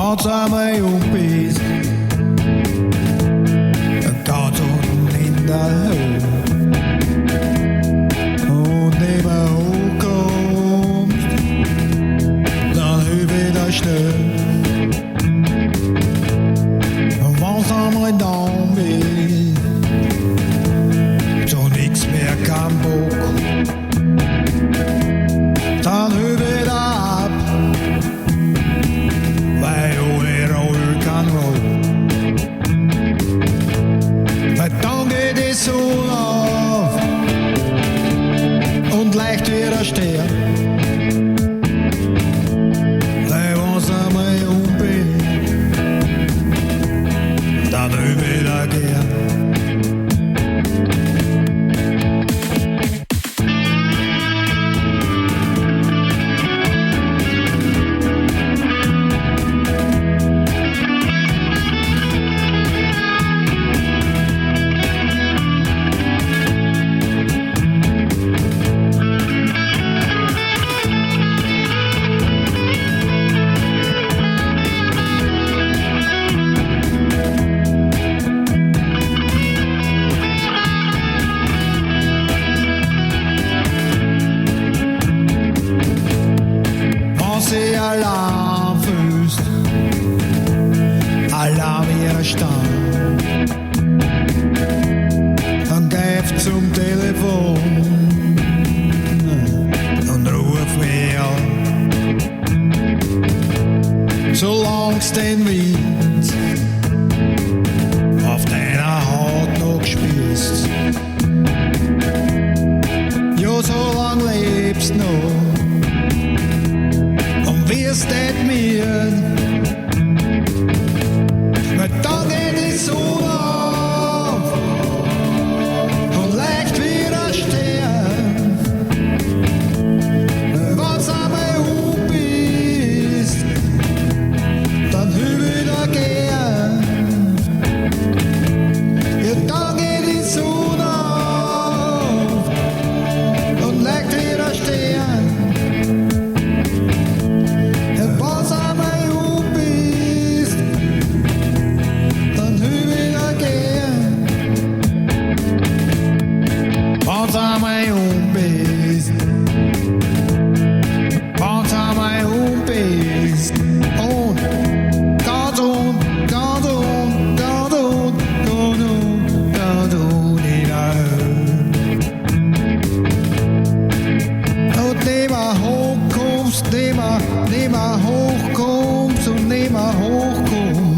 Wat aan mij opis, een karton in de heup. Und neben hochkommst, dann hübe das Stück. Und was an mein Daumen ist, so nix mehr kann Bock. Dann hübe da ab, weil ohne Roll kann Roll. Weil dann geht es so auf und leicht wieder stehen. Weil was an mir bin, dann wieder gern. Se Alarm fühlst, Alarm wieder stand, dann greif zum Telefon und ruf mich an. Solang's den Wind auf deiner Haut noch spürst, ja, so lang lebst noch. Wirst nicht mir, weil dann geht die Sonne auf und leicht wieder stehen. Was am Hub ist, dann wieder gehen. Ja, dann geht die Sonne auf und leicht wieder stehen. Wat aan mij op is, wat aan mij op is. Oh, ga doen, ga doen, ga doen, ga doen, ga doen, niet uit. Oh, neem maar hoogkomst, neem maar hoogkomst, neem maar hoogkomst.